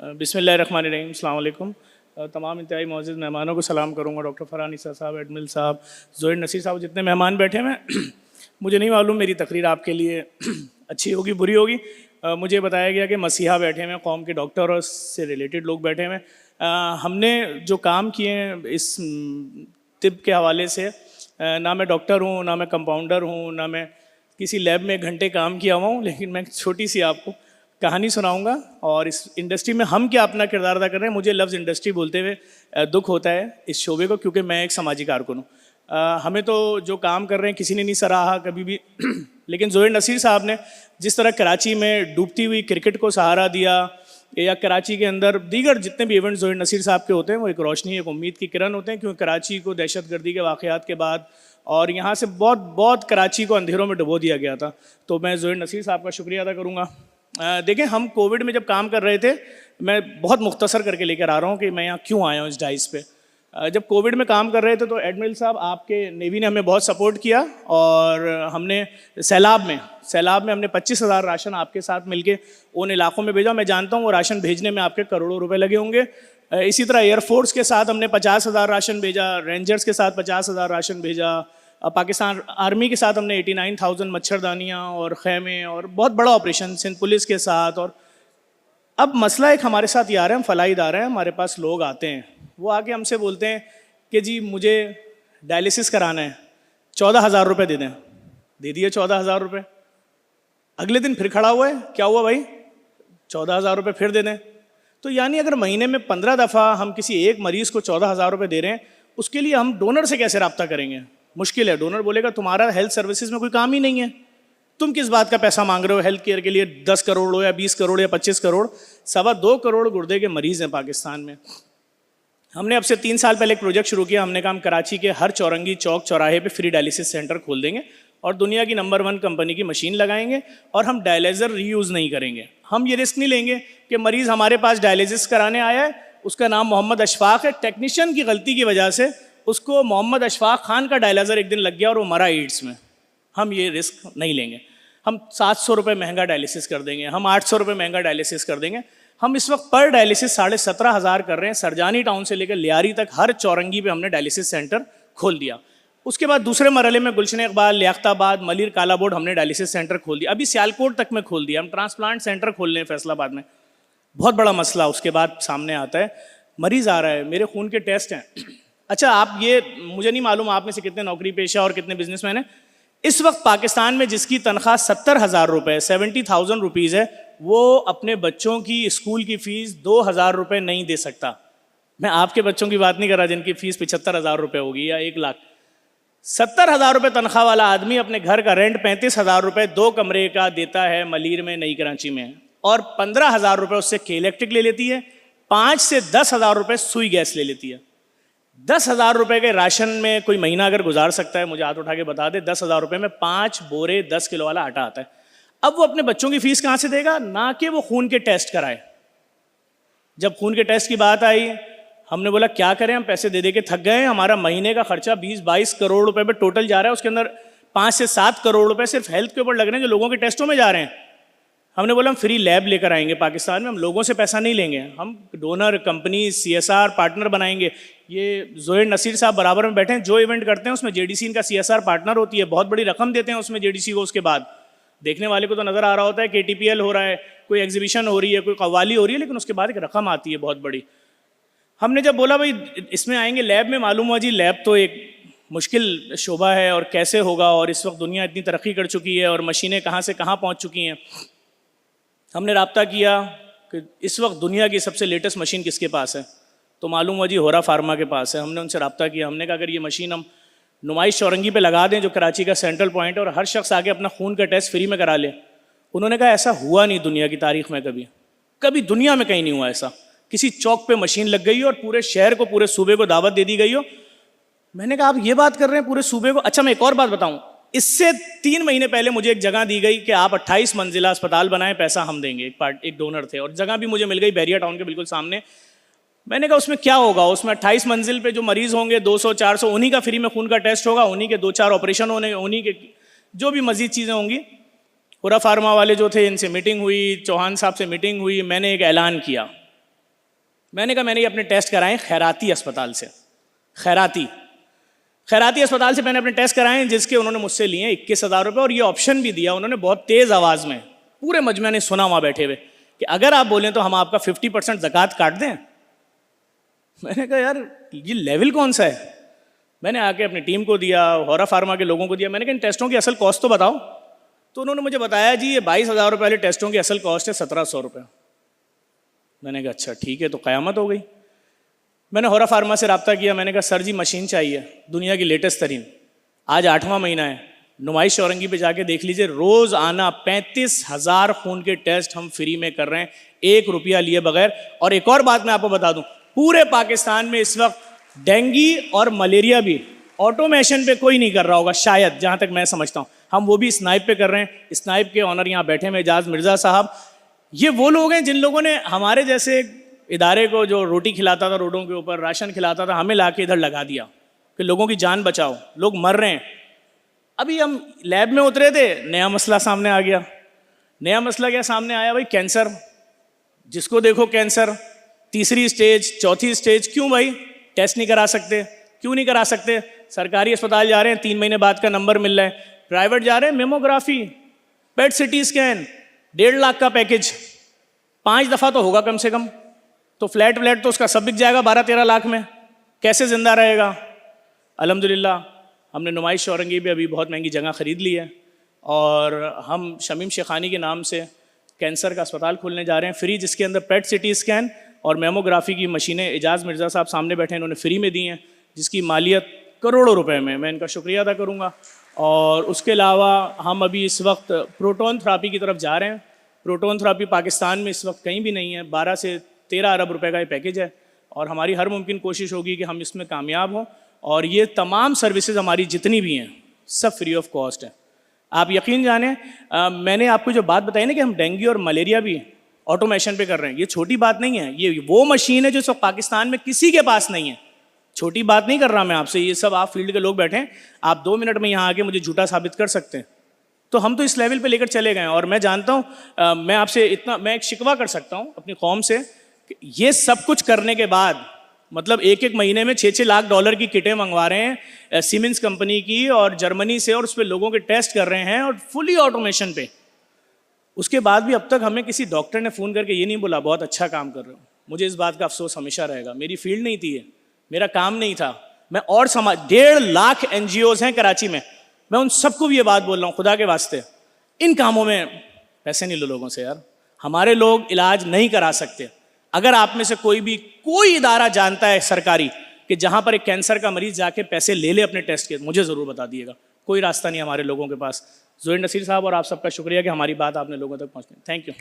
बिस्मिल्लाहिर्रहमानिर्रहीम, अस्सलाम वालेकुम। तमाम इंतहाई मौजूद मेहमानों को सलाम करूँगा। डॉक्टर फरहान ईसा साहब, एडमिल साहब, ज़ोहैर नसीर साहब, जितने मेहमान बैठे हुए हैं। मुझे नहीं मालूम मेरी तकरीर आपके लिए अच्छी होगी बुरी होगी। मुझे बताया गया कि मसीहा बैठे हुए हैं, कौम के डॉक्टर और से रिलेटेड लोग बैठे हुए हैं। हमने जो काम किए हैं इस तिब के हवाले से, ना मैं डॉक्टर हूँ, ना मैं कंपाउंडर हूँ, ना मैं किसी लैब में घंटे काम किया हुआ हूँ, लेकिन मैं छोटी सी आपको कहानी सुनाऊंगा और इस इंडस्ट्री में हम क्या अपना किरदार अदा कर रहे हैं। मुझे लफ्ज़ इंडस्ट्री बोलते हुए दुख होता है इस शोबे को, क्योंकि मैं एक समाजी कारकुन हूँ। हमें तो जो काम कर रहे हैं किसी ने नहीं सराहा कभी भी लेकिन ज़ोहैर नसीर साहब ने जिस तरह कराची में डूबती हुई क्रिकेट को सहारा दिया, या कराची के अंदर दीगर जितने भी इवेंट ज़ोहैर नसीर साहब के होते हैं, वो एक रोशनी, एक उम्मीद की किरण होते हैं। क्योंकि कराची को दहशतगर्दी के वाक़यात के बाद और यहाँ से बहुत कराची को अंधेरों में डुबो दिया गया था। तो मैं ज़ोहैर नसीर साहब का शुक्रिया अदा करूँगा। देखें, हम कोविड में जब काम कर रहे थे, मैं बहुत मुख्तसर करके लेकर आ रहा हूँ कि मैं यहाँ क्यों आया हूँ इस डाइस पे। जब कोविड में काम कर रहे थे तो एडमिरल साहब, आपके नेवी ने हमें बहुत सपोर्ट किया और हमने सैलाब में हमने 25,000 राशन आपके साथ मिलके उन इलाकों में भेजा। मैं जानता हूँ वो राशन भेजने में आपके करोड़ों रुपए लगे होंगे। इसी तरह एयरफोर्स के साथ हमने 50,000 राशन भेजा, रेंजर्स के साथ 50,000 राशन भेजा, पाकिस्तान आर्मी के साथ हमने 89,000 मच्छरदानियाँ और खैमे और बहुत बड़ा ऑपरेशन सिंध पुलिस के साथ। और अब मसला एक हमारे साथ ये आ रहा है, हम फलाई इदारा हैं, हमारे पास लोग आते हैं, वो आके हमसे बोलते हैं कि जी मुझे डायलिसिस कराना है, 14,000 रुपये दे दें। दे दिए 14,000 रुपये। अगले दिन फिर खड़ा हुआ है, क्या हुआ भाई, 14,000 रुपये फिर दे दें। तो यानी अगर महीने में 15 दफ़ा हम किसी एक मरीज़ को 14,000 रुपये दे रहे हैं, उसके लिए हम डोनर से कैसे रब्ता करेंगे? मुश्किल है। डोनर बोलेगा तुम्हारा हेल्थ सर्विसेज में कोई काम ही नहीं है, तुम किस बात का पैसा मांग रहे हो हेल्थ केयर के लिए? 10 करोड़ हो या 20 करोड़ या 25 करोड़, 2.25 करोड़ गुर्दे के मरीज़ हैं पाकिस्तान में। हमने अब से 3 साल पहले एक प्रोजेक्ट शुरू किया। हमने कहा हम कराची के हर चौरंगी चौक चौराहे पे फ्री डायलिसिस सेंटर खोल देंगे और दुनिया की नंबर 1 कंपनी की मशीन लगाएंगे और हम डायलिज़र रीयूज़ नहीं करेंगे। हम ये रिस्क नहीं लेंगे कि मरीज़ हमारे पास डायलिसिस कराने आया है, उसका नाम मोहम्मद अशफाक है, टेक्नीशियन की गलती की वजह से उसको मोहम्मद अशफाक खान का डायलिज़र एक दिन लग गया और वो मरा एड्स में। हम ये रिस्क नहीं लेंगे। हम 700 रुपये महंगा डायलिसिस कर देंगे, हम 800 रुपये महंगा डायलिसिस कर देंगे। हम इस वक्त पर डायलिसिस 17,500 कर रहे हैं। सरजानी टाउन से लेकर लियारी तक हर चौरंगी पे हमने डायलिसिस सेंटर खोल दिया। उसके बाद दूसरे मरहले में गुलशन इकबाल, लियाकताबाद, मलिर, कालाबोर्ड हमने डायलिसिस सेंटर खोल दिया। अभी सियालकोट तक में खोल दिया। हम ट्रांसप्लांट सेंटर खोल रहे हैं फैसलाबाद में। बहुत बड़ा मसला उसके बाद सामने आता है, मरीज़ आ रहा है, मेरे खून के टेस्ट हैं। अच्छा, आप ये, मुझे नहीं मालूम आप में से कितने नौकरी पेशा और कितने बिजनेसमैन हैं। इस वक्त पाकिस्तान में जिसकी तनख्वाह 70,000 रुपये 70,000 रुपीज़ है, वो अपने बच्चों की स्कूल की फ़ीस 2,000 रुपये नहीं दे सकता। मैं आपके बच्चों की बात नहीं कर रहा जिनकी फ़ीस 75,000 रुपये होगी या 1 लाख। 70,000 रुपये तनख्वाह वाला आदमी अपने घर का रेंट 35,000 रुपये 2 कमरे का देता है मलीर में, नई कराची में, और 15,000 रुपये उससे के इलेक्ट्रिक ले लेती है, 5 से 10,000 रुपये सुई गैस ले लेती है। 10,000 रुपये के राशन में कोई महीना अगर गुजार सकता है, मुझे हाथ उठा के बता दे। 10,000 रुपये में 5 बोरे 10 किलो वाला आटा आता है। अब वो अपने बच्चों की फीस कहाँ से देगा? ना कि वो खून के टेस्ट कराए। जब खून के टेस्ट की बात आई, हमने बोला क्या करें, हम पैसे दे दे के थक गए। हमारा महीने का खर्चा 20-22 करोड़ रुपए पे टोटल जा रहा है। उसके अंदर 5 से 7 करोड़ रुपए सिर्फ हेल्थ के ऊपर लग रहे हैं जो लोगों के टेस्टों में जा रहे हैं। हमने बोला हम फ्री लैब लेकर आएंगे पाकिस्तान में, हम लोगों से पैसा नहीं लेंगे, हम डोनर कंपनी CSR पार्टनर बनाएंगे। ये ज़ोहैर नसीर साहब बराबर में बैठे हैं, जो इवेंट करते हैं उसमें JDC इनका CSR पार्टनर होती है। बहुत बड़ी रकम देते हैं उसमें JDC को। उसके बाद देखने वाले को तो नज़र आ रहा होता है कि KTPL हो रहा है, कोई एग्जीबिशन हो रही है, कोई कव्वाली हो रही है, लेकिन उसके बाद एक रकम आती है बहुत बड़ी। हमने जब बोला भाई इसमें आएंगे लैब में, मालूम हुआ जी लैब तो एक मुश्किल शोबा है और कैसे होगा, और इस वक्त दुनिया इतनी तरक्की कर चुकी है और मशीनें कहाँ से कहाँ पहुँच चुकी हैं। हमने राब्ता किया कि इस वक्त दुनिया की सबसे लेटेस्ट मशीन किसके पास है, तो मालूम हुआ जी होरा फार्मा के पास है। हमने उनसे राब्ता किया। हमने कहा अगर ये मशीन हम नुमाइश चौरंगी पे लगा दें जो कराची का सेंट्रल पॉइंट है, और हर शख्स आके अपना खून का टेस्ट फ्री में करा ले। उन्होंने कहा ऐसा हुआ नहीं दुनिया की तारीख में, कभी दुनिया में कहीं नहीं हुआ ऐसा। किसी चौक पे मशीन लग गई हो और पूरे शहर को, पूरे सूबे को दावत दे दी गई हो। मैंने कहा आप ये बात कर रहे हैं पूरे सूबे को? अच्छा, मैं एक और बात बताऊं, इससे 3 महीने पहले मुझे एक जगह दी गई कि आप 28 मंजिला अस्पताल बनाएं, पैसा हम देंगे। एक डोनर थे और जगह भी मुझे मिल गई बैरिया टाउन के बिल्कुल सामने। मैंने कहा उसमें क्या होगा? उसमें 28 मंजिल पे जो मरीज होंगे 200-400, उन्हीं का फ्री में खून का टेस्ट होगा, उन्हीं के 2-4 ऑपरेशन होने, उन्हीं के जो भी मजीद चीज़ें होंगी। होरा फार्मा वाले जो थे इनसे मीटिंग हुई, चौहान साहब से मीटिंग हुई। मैंने एक ऐलान किया मैंने कहा मैंने ये अपने टेस्ट कराए खैराती अस्पताल से। खैराती अस्पताल से मैंने अपने टेस्ट कराए, जिसके उन्होंने मुझसे लिए 21,000 रुपये, और ये ऑप्शन भी दिया उन्होंने बहुत तेज़ आवाज़ में, पूरे मजमे ने सुना वहाँ बैठे हुए, कि अगर आप बोलें तो हम आपका 50% ज़कात काट दें। मैंने कहा यार ये लेवल कौन सा है। मैंने आके अपनी टीम को दिया, हौरा फार्मा के लोगों को दिया, मैंने कहा इन टेस्टों की असल कॉस्ट तो बताओ। तो उन्होंने मुझे बताया जी ये 22,000 रुपये वाले टेस्टों की असल कॉस्ट है 1,700 रुपये। मैंने कहा अच्छा ठीक है, तो क़यामत हो गई। मैंने हौरा फार्मा से रब्ता किया, मैंने कहा सर जी मशीन चाहिए, दुनिया की लेटेस्ट तरीन, आज 8वां महीना है, नुमाइश औरंगी पे जाके देख लीजिए, रोज़ आना 35,000 खून के टेस्ट हम फ्री में कर रहे हैं, 1 रुपया लिए बगैर। और एक और बात मैं आपको बता दूं, पूरे पाकिस्तान में इस वक्त डेंगू और मलेरिया भी ऑटोमेशन पे कोई नहीं कर रहा होगा शायद, जहाँ तक मैं समझता हूँ, हम वो भी स्नाइप पे कर रहे हैं। स्नाइप के ऑनर यहाँ बैठे हैं एजाज मिर्ज़ा साहब, ये वो लोग हैं जिन लोगों ने हमारे जैसे इदारे को जो रोटी खिलाता था रोडों के ऊपर, राशन खिलाता था, हमें लाके इधर लगा दिया कि लोगों की जान बचाओ, लोग मर रहे हैं। अभी हम लैब में उतरे थे, नया मसला सामने आ गया। नया मसला क्या सामने आया भाई? कैंसर। जिसको देखो कैंसर, 3री स्टेज, 4थी स्टेज। क्यों भाई टेस्ट नहीं करा सकते? क्यों नहीं करा सकते? सरकारी अस्पताल जा रहे हैं 3 महीने बाद का नंबर मिल रहा है, प्राइवेट जा रहे हैं mammography, PET CT scan, 1.5 lakh का पैकेज, 5 दफ़ा तो होगा कम से कम, तो फ्लैट तो उसका सब बिक जाएगा 12-13 लाख में, कैसे ज़िंदा रहेगा? अल्हम्दुलिल्लाह हमने नुमाइश औरंगी भी अभी बहुत महंगी जगह ख़रीद ली है, और हम शमीम शेखानी के नाम से कैंसर का अस्पताल खोलने जा रहे हैं फ्री, जिसके अंदर पेट सिटी स्कैन और मेमोग्राफी की मशीनें एजाज मिर्ज़ा साहब सामने बैठे हैं, इन्होंने फ्री में दी हैं, जिसकी मालियत करोड़ों रुपए में। मैं इनका शुक्रिया अदा करूँगा। और उसके अलावा हम अभी इस वक्त प्रोटोन थेरापी की तरफ जा रहे हैं। प्रोटोन थेरापी पाकिस्तान में इस वक्त कहीं भी नहीं है, 12 से 13 अरब रुपए का ये पैकेज है, और हमारी हर मुमकिन कोशिश होगी कि हम इसमें कामयाब हों। और ये तमाम सर्विसेज हमारी जितनी भी हैं सब फ्री ऑफ कॉस्ट है। आप यकीन जाने, मैंने आपको जो बात बताई ना कि हम डेंगू और मलेरिया भी ऑटोमेशन पे कर रहे हैं, ये छोटी बात नहीं है। ये वो मशीन है जो सब पाकिस्तान में किसी के पास नहीं है। छोटी बात नहीं कर रहा मैं आपसे, ये सब आप फील्ड के लोग बैठे हैं, आप 2 मिनट में यहाँ आके मुझे झूठा साबित कर सकते हैं। तो हम तो इस लेवल पे लेकर चले गए। और मैं जानता हूँ, मैं आपसे इतना, मैं एक शिकवा कर सकता हूँ अपनी कौम से, कि ये सब कुछ करने के बाद मतलब एक महीने में 6-6 लाख डॉलर की किटें मंगवा रहे हैं सीमेंस कंपनी की और जर्मनी से, और उस पर लोगों के टेस्ट कर रहे हैं और फुली ऑटोमेशन पे। उसके बाद भी अब तक हमें किसी डॉक्टर ने फ़ोन करके ये नहीं बोला बहुत अच्छा काम कर रहे हो। मुझे इस बात का अफसोस हमेशा रहेगा। मेरी फील्ड नहीं थी ये, मेरा काम नहीं था। मैं और समाज 1.5 लाख NGOs हैं कराची में, मैं उन सबको भी ये बात बोल रहा हूँ, खुदा के वास्ते इन कामों में पैसे नहीं लो लोगों से यार। हमारे लोग इलाज नहीं करा सकते। अगर आप में से कोई इदारा जानता है सरकारी कि जहाँ पर एक कैंसर का मरीज जाके पैसे ले ले अपने टेस्ट के, मुझे ज़रूर बता दिएगा। कोई रास्ता नहीं हमारे लोगों के पास। ज़ोहैर नसीर साहब और आप सबका शुक्रिया कि हमारी बात आपने लोगों तक पहुँचने। Thank you.